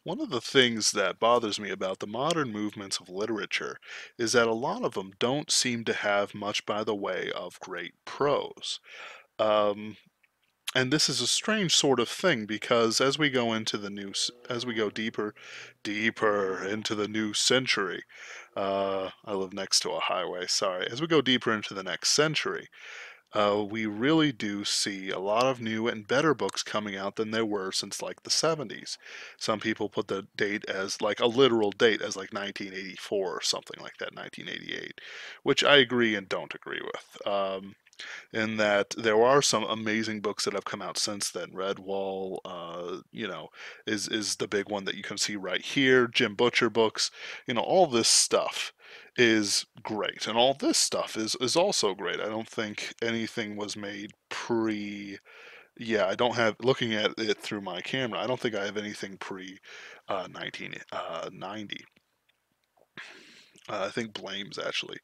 One of the things that bothers me about the modern movements of literature is that a lot of them don't seem to have much by the way of great prose. Um, and this is a strange sort of thing because as we go into the new, as we go deeper into the new century, I live next to a highway, sorry. As we go deeper into the next century, we really do see a lot of new and better books coming out than there were since like the 70s. Some people put the date as like a literal date as like 1984 or something like that, 1988, which I agree and don't agree with. In that there are some amazing books that have come out since then. Redwall, is the big one that you can see right here. Jim Butcher books, all this stuff is great, and all this stuff is also great. I don't think anything was made pre. Yeah, I don't have looking at it through my camera. I don't think I have anything pre 1990. I think Blame's actually.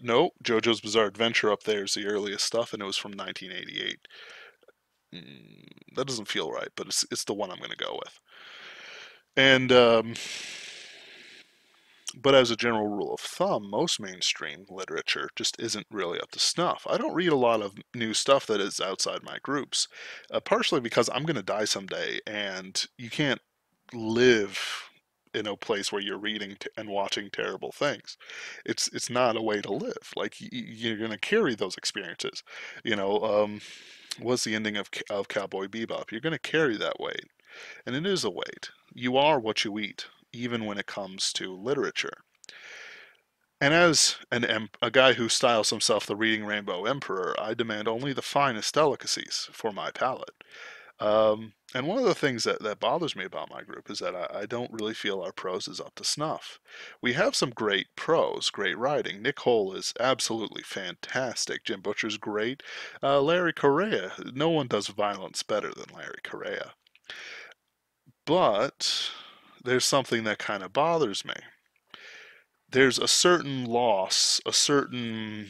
No, JoJo's Bizarre Adventure up there is the earliest stuff, and it was from 1988. That doesn't feel right, but it's the one I'm going to go with. And but as a general rule of thumb, most mainstream literature just isn't really up to snuff. I don't read a lot of new stuff that is outside my groups, partially because I'm going to die someday, and you can't live in a place where you're reading and watching terrible things. It's not a way to live. Like you're going to carry those experiences. You know, what's the ending of Cowboy Bebop? You're going to carry that weight, and it is a weight. You are what you eat, even when it comes to literature. And as a guy who styles himself the Reading Rainbow Emperor, I demand only the finest delicacies for my palate. And one of the things that bothers me about my group is that I don't really feel our prose is up to snuff. We have some great prose, great writing. Nick Hole is absolutely fantastic. Jim Butcher's great. Larry Correa, no one does violence better than Larry Correa. But there's something that kind of bothers me. There's a certain loss, a certain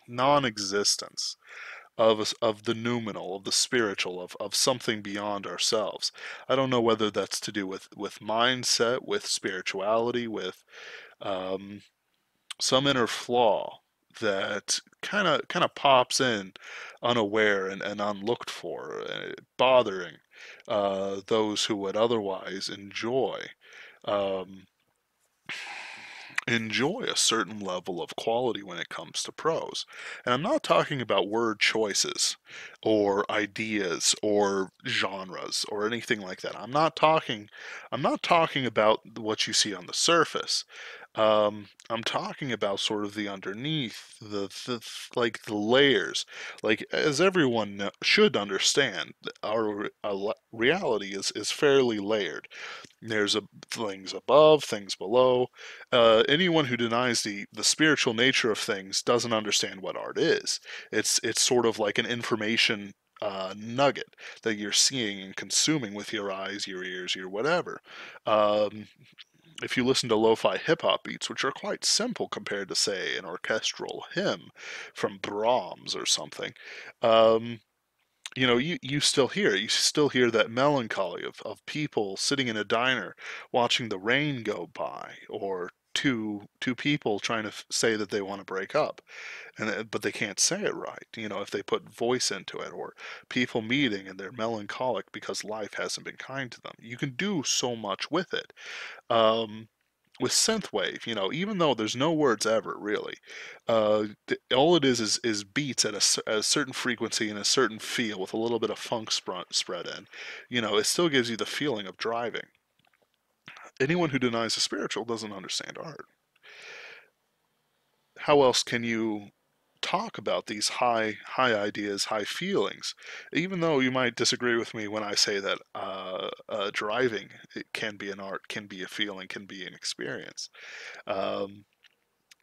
non-existence of the noumenal, of the spiritual, of something beyond ourselves. I don't know whether that's to do with mindset, with spirituality, with um, some inner flaw that kind of pops in unaware and unlooked for, bothering those who would otherwise um, enjoy a certain level of quality when it comes to prose. And I'm not talking about word choices or ideas or genres or anything like that. I'm not talking about what you see on the surface. I'm talking about sort of the underneath, like the layers. Like as everyone should understand, our reality is fairly layered. There's things above, things below. Anyone who denies the spiritual nature of things doesn't understand what art is. It's sort of like an information nugget that you're seeing and consuming with your eyes, your ears, your whatever. Um, if you listen to lo-fi hip-hop beats, which are quite simple compared to, say, an orchestral hymn from Brahms or something, um, you still hear that melancholy of people sitting in a diner watching the rain go by, or two people trying to say that they want to break up, but they can't say it right, if they put voice into it, or people meeting and they're melancholic because life hasn't been kind to them. You can do so much with it. um, with synthwave, even though there's no words ever really, all it is beats at a certain frequency and a certain feel with a little bit of funk spread in. It still gives you the feeling of driving. Anyone who denies the spiritual doesn't understand art. How else can you talk about these high ideas, high feelings, even though you might disagree with me when I say that driving, it can be an art, can be a feeling, can be an experience. Um,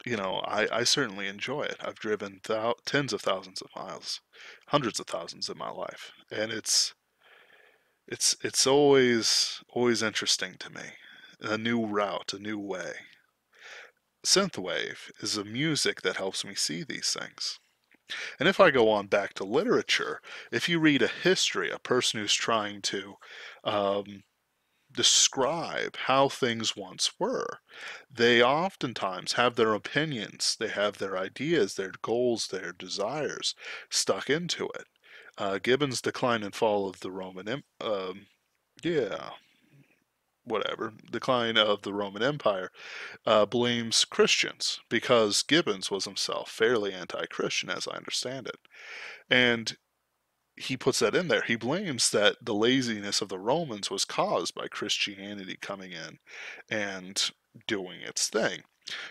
I certainly enjoy it. I've driven tens of thousands of miles, hundreds of thousands in my life, and it's always interesting to me. A new route, a new way. Synthwave is a music that helps me see these things. And if I go on back to literature, if you read a history, a person who's trying to um, describe how things once were. They oftentimes have their opinions, they have their ideas, their goals, their desires stuck into it. Gibbon's Decline and Fall of the yeah, whatever, Decline of the Roman Empire, blames Christians because Gibbons was himself fairly anti-Christian, as I understand it. And he puts that in there. He blames that the laziness of the Romans was caused by Christianity coming in and doing its thing,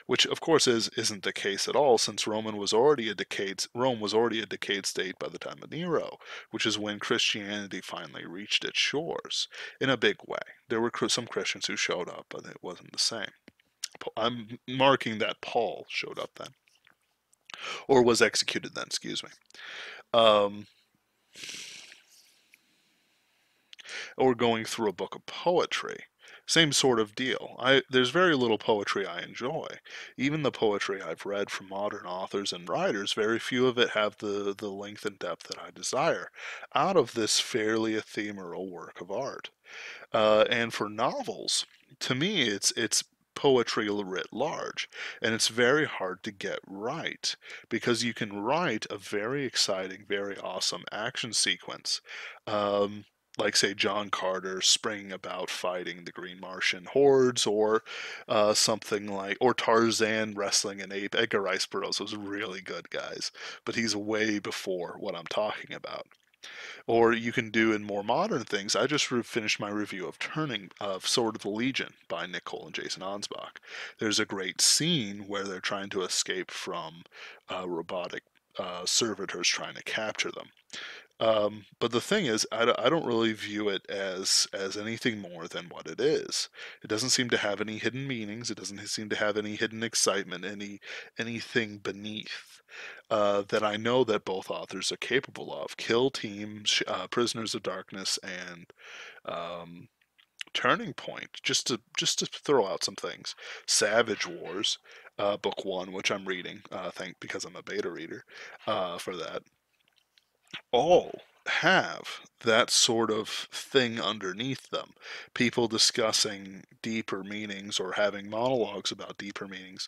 which of course isn't the case at all, since Rome was already a decayed state by the time of Nero, which is when Christianity finally reached its shores in a big way. There were some Christians who showed up, but it wasn't the same. I'm marking that Paul showed up then, or was executed then. Excuse me. Um, or going through a book of poetry. Same sort of deal. There's very little poetry I enjoy. Even the poetry I've read from modern authors and writers, very few of it have the length and depth that I desire out of this fairly ephemeral work of art. And for novels, to me, it's poetry writ large, and it's very hard to get right because you can write a very exciting, very awesome action sequence. Um, like say John Carter springing about fighting the Green Martian hordes, or something like, or Tarzan wrestling an ape. Edgar Rice Burroughs was really good, guys, but he's way before what I'm talking about. Or you can do in more modern things. I just finished my review of Turning of Sword of the Legion by Nick Cole and Jason Ansbach. There's a great scene where they're trying to escape from robotic servitors trying to capture them. But the thing is, I don't really view it as anything more than what it is. It doesn't seem to have any hidden meanings. It doesn't seem to have any hidden excitement, anything beneath that I know that both authors are capable of. Kill Team, Prisoners of Darkness, and um, Turning Point. Just to throw out some things. Savage Wars, book one, which I'm reading. Thank because I'm a beta reader for that, all have that sort of thing underneath them. People discussing deeper meanings or having monologues about deeper meanings.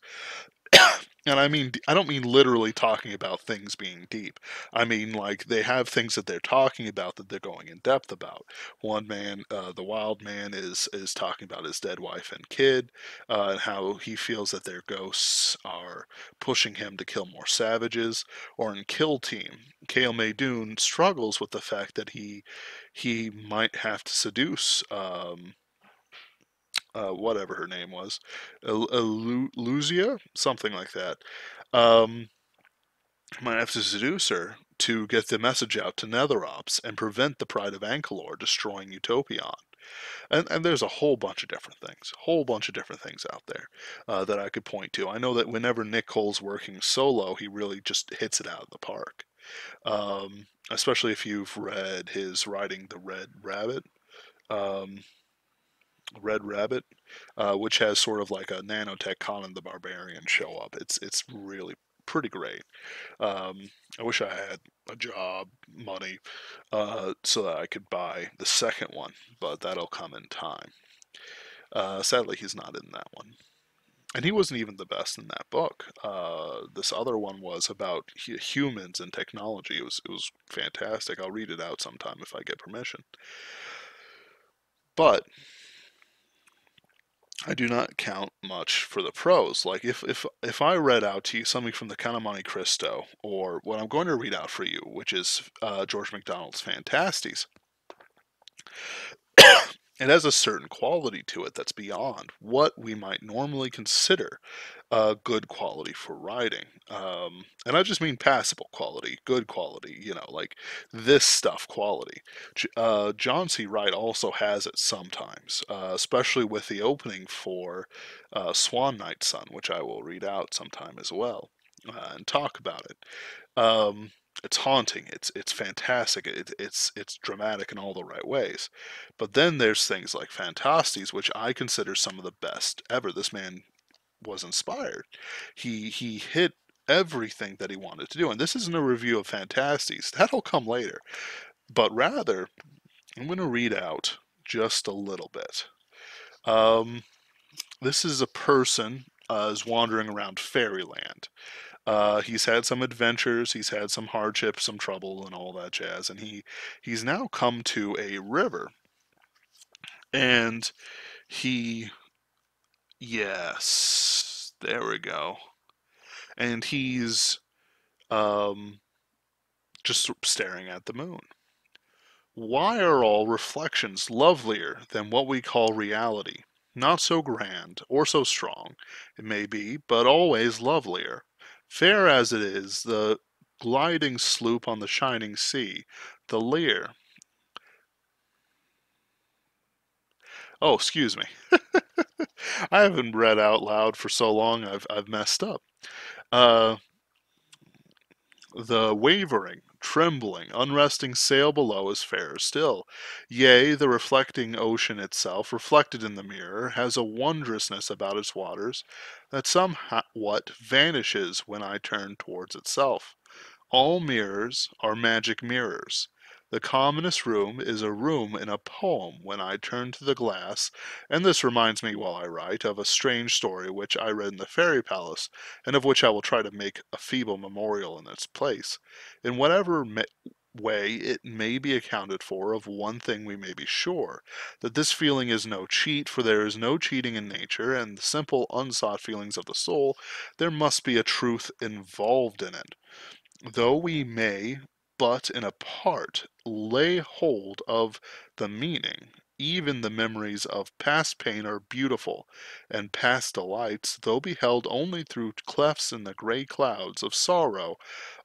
And I don't mean literally talking about things being deep. I mean, like, they have things that they're talking about that they're going in depth about. One man, the wild man, is talking about his dead wife and kid, and how he feels that their ghosts are pushing him to kill more savages. Or in Kill Team, Kale Maydoun struggles with the fact that he might have to seduce whatever her name was, Luzia, something like that. Um, might have to seduce her to get the message out to Netherops and prevent the Pride of Ankalor destroying Utopion. And there's a whole bunch of different things out there that I could point to. I know that whenever Nick Cole's working solo, he really just hits it out of the park. Especially if you've read his writing, The Um, Red Rabbit, which has sort of like a nanotech Conan the Barbarian show up. It's really pretty great. I wish I had a job, money, so that I could buy the second one, but that'll come in time. Sadly, he's not in that one. And he wasn't even the best in that book. This other one was about humans and technology. It was fantastic. I'll read it out sometime if I get permission. But I do not count much for the prose. Like if I read out to you something from the Count of Monte Cristo, or what I'm going to read out for you, which is George MacDonald's Phantestes, it has a certain quality to it that's beyond what we might normally consider good quality for writing. And I just mean passable quality, good quality, like this stuff quality. John C. Wright also has it sometimes, especially with the opening for Swan Night Son, which I will read out sometime as well and talk about it. Um, it's haunting. It's fantastic. It's dramatic in all the right ways. But then there's things like Phantestes, which I consider some of the best ever. This man was inspired. He hit everything that he wanted to do. And this isn't a review of Phantestes. That'll come later. But rather, I'm going to read out just a little bit Um, this is a person is wandering around fairyland. He's had some adventures, he's had some hardships, some trouble, and all that jazz, and he's now come to a river, and he, yes, there we go, and he's um, just staring at the moon. Why are all reflections lovelier than what we call reality? Not so grand, or so strong, it may be, but always lovelier. Fair as it is, the gliding sloop on the shining sea, the Lear. Oh, excuse me. I haven't read out loud for so long, I've messed up. Uh, The wavering, trembling, unresting sail below is fairer still. Yea, the reflecting ocean itself, reflected in the mirror, has a wondrousness about its waters that somewhat vanishes when I turn towards itself. All mirrors are magic mirrors. The commonest room is a room in a poem when I turn to the glass, and this reminds me while I write of a strange story which I read in the fairy palace, and of which I will try to make a feeble memorial in its place. In whatever way it may be accounted for, of one thing we may be sure, that this feeling is no cheat, for there is no cheating in nature, and the simple unsought feelings of the soul, there must be a truth involved in it. Though we may but in a part lay hold of the meaning, even the memories of past pain are beautiful, and past delights, though beheld only through clefts in the grey clouds of sorrow,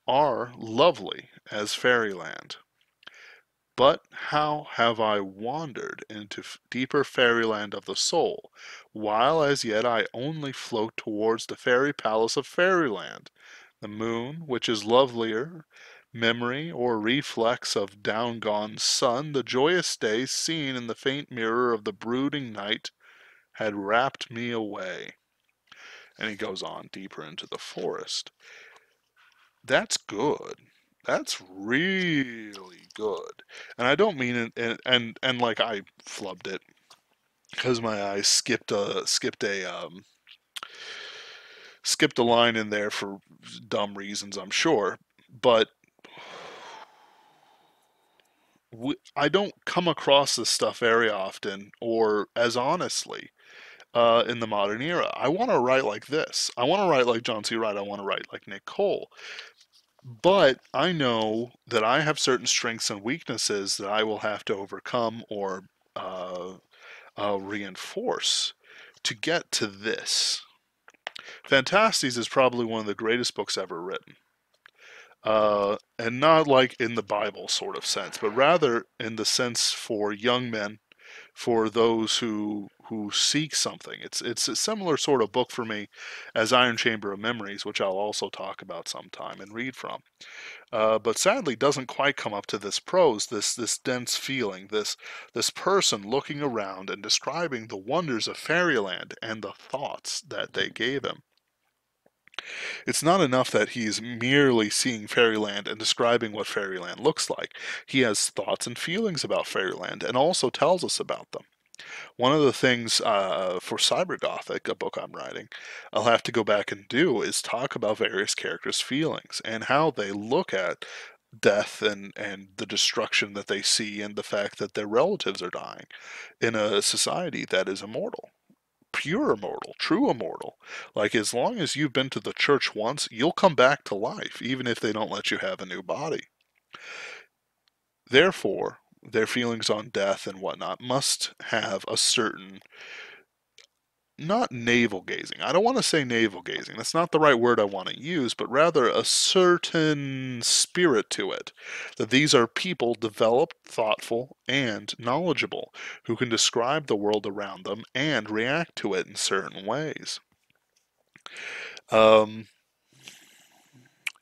are lovely as fairyland. But how have I wandered into deeper fairyland of the soul, while as yet I only float towards the fairy palace of fairyland, the moon, which is lovelier, memory or reflex of down-gone sun, the joyous day seen in the faint mirror of the brooding night had wrapped me away. And he goes on deeper into the forest. That's good. That's really good. And I don't mean it, and like I flubbed it because my eyes skipped a line in there for dumb reasons, I'm sure. But I don't come across this stuff very often or as honestly in the modern era. I want to write like this. I want to write like John C. Wright. I want to write like Nick Cole. But I know that I have certain strengths and weaknesses that I will have to overcome or uh, reinforce to get to this. Phantestes is probably one of the greatest books ever written. And not like in the Bible sort of sense, but rather in the sense for young men, for those who seek something. It's a similar sort of book for me as Iron Chamber of Memories, which I'll also talk about sometime and read from. But sadly doesn't quite come up to this prose, this dense feeling, this person looking around and describing the wonders of fairyland and the thoughts that they gave him. It's not enough that he's merely seeing fairyland and describing what fairyland looks like. He has thoughts and feelings about fairyland and also tells us about them. One of the things for Cyber Gothic, a book I'm writing, I'll have to go back and do is talk about various characters' feelings and how they look at death and the destruction that they see and the fact that their relatives are dying in a society that is immortal. Pure immortal, true immortal. Like, as long as you've been to the church once, you'll come back to life, even if they don't let you have a new body. Therefore, their feelings on death and whatnot must have a certain, not navel gazing. I don't want to say navel gazing. That's not the right word I want to use, but rather a certain spirit to it. That these are people developed, thoughtful, and knowledgeable who can describe the world around them and react to it in certain ways. Um,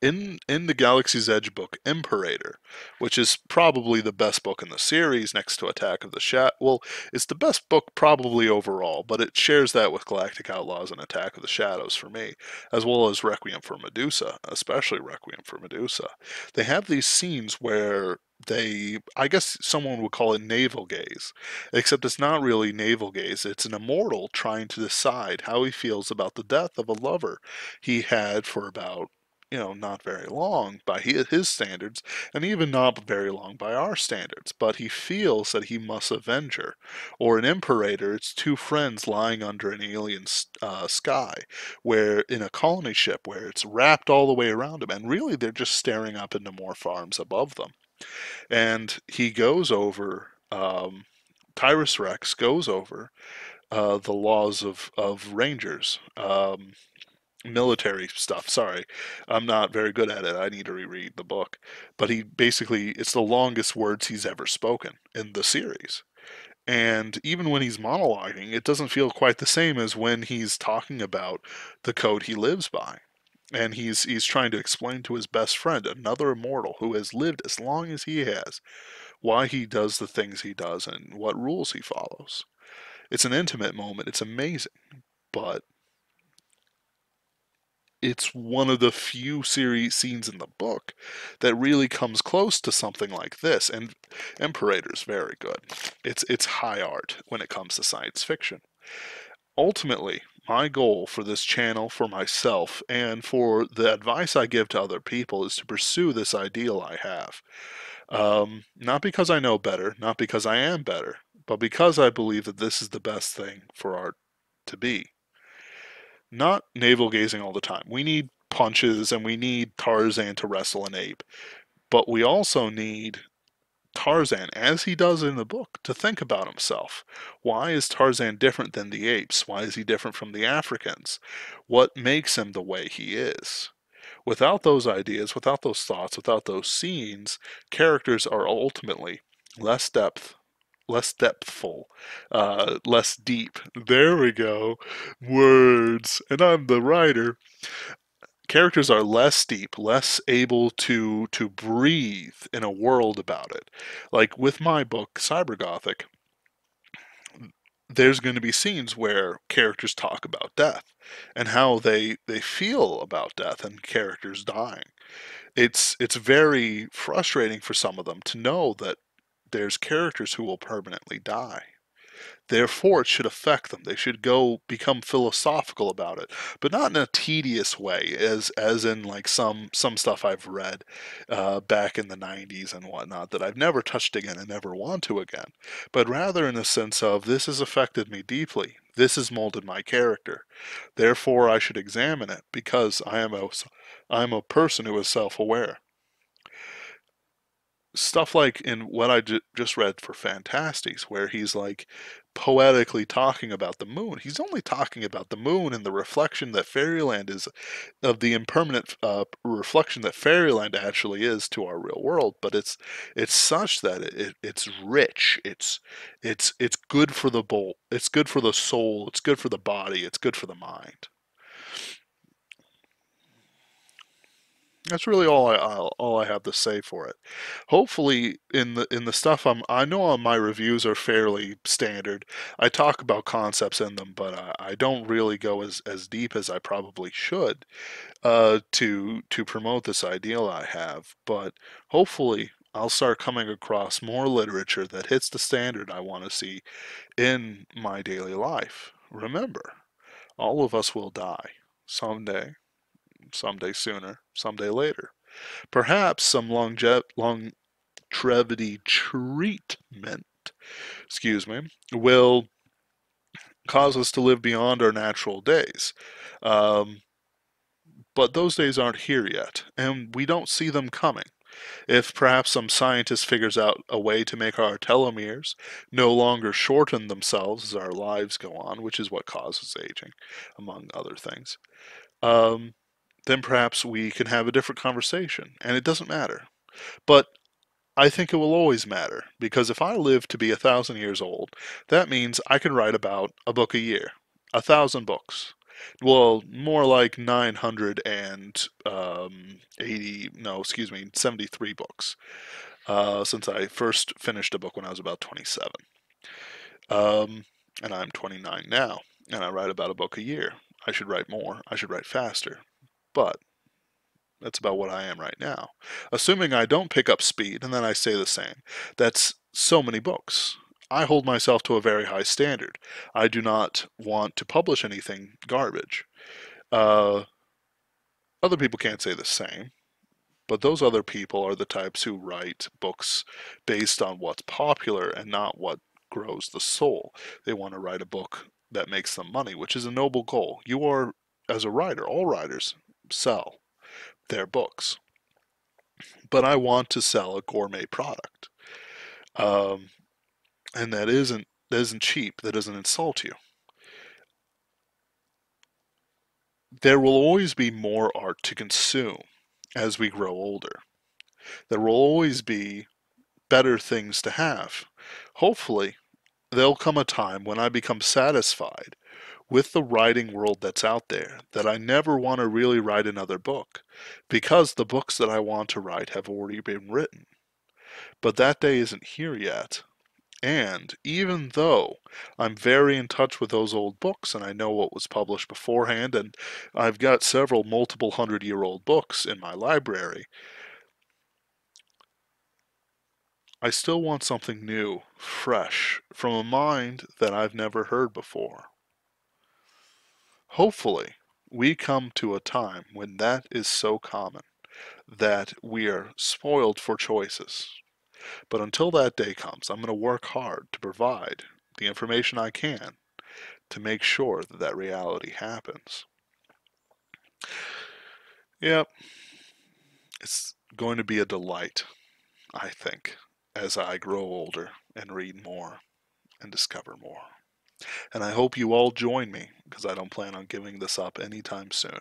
in the Galaxy's Edge book, Imperator, which is probably the best book in the series next to Attack of the Shadows. Well, it's the best book probably overall, but it shares that with Galactic Outlaws and Attack of the Shadows for me, as well as Requiem for Medusa, especially Requiem for Medusa. They have these scenes where I guess someone would call it navel gaze, except it's not really navel gaze. It's an immortal trying to decide how he feels about the death of a lover he had for about, not very long by his standards, and even not very long by our standards. But he feels that he must avenge her. Or an imperator, it's two friends lying under an alien sky, where in a colony ship where it's wrapped all the way around them, and really they're just staring up into more farms above them. And he goes over, Tyrus Rex goes over the laws of Rangers, military stuff. Sorry, I'm not very good at it. I need to reread the book. But he basically, it's the longest words he's ever spoken in the series. And even when he's monologuing, it doesn't feel quite the same as when he's talking about the code he lives by. And he's trying to explain to his best friend, another immortal who has lived as long as he has, why he does the things he does and what rules he follows. It's an intimate moment. It's amazing, but it's one of the few series scenes in the book that really comes close to something like this. And Imperator's very good. It's high art when it comes to science fiction. Ultimately, my goal for this channel, for myself, and for the advice I give to other people is to pursue this ideal I have. Not because I know better, not because I am better, but because I believe that this is the best thing for art to be. Not navel gazing all the time. We need punches and we need Tarzan to wrestle an ape, but we also need Tarzan, as he does in the book, to think about himself. Why is Tarzan different than the apes? Why is he different from the Africans? What makes him the way he is? Without those ideas, without those thoughts, without those scenes, characters are ultimately less less depthful, less deep. There we go. Words. And I'm the writer. Characters are less deep, less able to breathe in a world about it. Like with my book, Cybergothic, there's going to be scenes where characters talk about death and how they feel about death and characters dying. It's very frustrating for some of them to know that there's characters who will permanently die. Therefore, it should affect them. They should go become philosophical about it, but not in a tedious way, as in like some stuff I've read back in the '90s and whatnot that I've never touched again and never want to again. But rather in the sense of this has affected me deeply. This has molded my character. Therefore, I should examine it because I'm a person who is self-aware. Stuff like in what I just read for Phantestes, where he's like poetically talking about the moon. He's only talking about the moon and the reflection that fairyland is, of the impermanent reflection that fairyland actually is to our real world. But it's such that it's rich. It's good for the bowl. It's good for the soul. It's good for the body. It's good for the mind. That's really all I have to say for it. Hopefully, in the stuff I know my reviews are fairly standard. I talk about concepts in them, but I don't really go as deep as I probably should to promote this ideal I have. But hopefully, I'll start coming across more literature that hits the standard I want to see in my daily life. Remember, all of us will die someday, someday sooner, someday later. Perhaps some longevity treatment, excuse me, will cause us to live beyond our natural days. Um, but those days aren't here yet, and we don't see them coming. If perhaps some scientist figures out a way to make our telomeres no longer shorten themselves as our lives go on, which is what causes aging, among other things, um, then perhaps we can have a different conversation, and it doesn't matter. But I think it will always matter because if I live to be 1,000 years old, that means I can write about a book a year, 1,000 books. Well, more like 980, no, excuse me, 73 books. Since I first finished a book when I was about 27. Um, and I'm 29 now, and I write about a book a year. I should write more. I should write faster. But That's about what I am right now. Assuming I don't pick up speed and then I stay the same. That's so many books. I hold myself to a very high standard. I do not want to publish anything garbage. Uh, Other people can't say the same, but those other people are the types who write books based on what's popular and not what grows the soul. They want to write a book that makes them money, which is a noble goal. You are, as a writer, all writers sell their books, but I want to sell a gourmet product, um, and that isn't cheap. That doesn't insult you. There will always be more art to consume as we grow older. There will always be better things to have. Hopefully, there'll come a time when I become satisfied with the writing world that's out there that I never want to really write another book because the books that I want to write have already been written. But that day isn't here yet. And even though I'm very in touch with those old books and I know what was published beforehand, and I've got several multiple 100-year-old books in my library, I still want something new, fresh, from a mind that I've never heard before. Hopefully, we come to a time when that is so common that we are spoiled for choices. But until that day comes, I'm going to work hard to provide the information I can to make sure that that reality happens. Yep, it's going to be a delight, I think, as I grow older and read more and discover more. And I hope you all join me because I don't plan on giving this up anytime soon.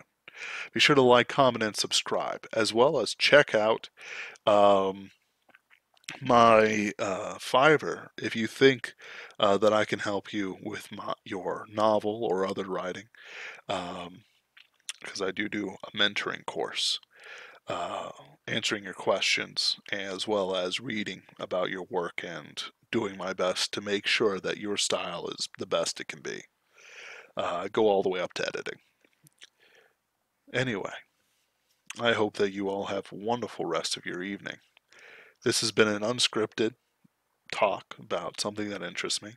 Be sure to like, comment, and subscribe, as well as check out um, my Fiverr if you think that I can help you with your novel or other writing, because I do a mentoring course, uh, answering your questions as well as reading about your work and doing my best to make sure that your style is the best it can be. Go all the way up to editing. Anyway, I hope that you all have a wonderful rest of your evening. This has been an unscripted talk about something that interests me,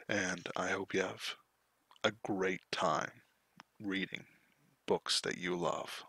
and I hope you have a great time reading books that you love.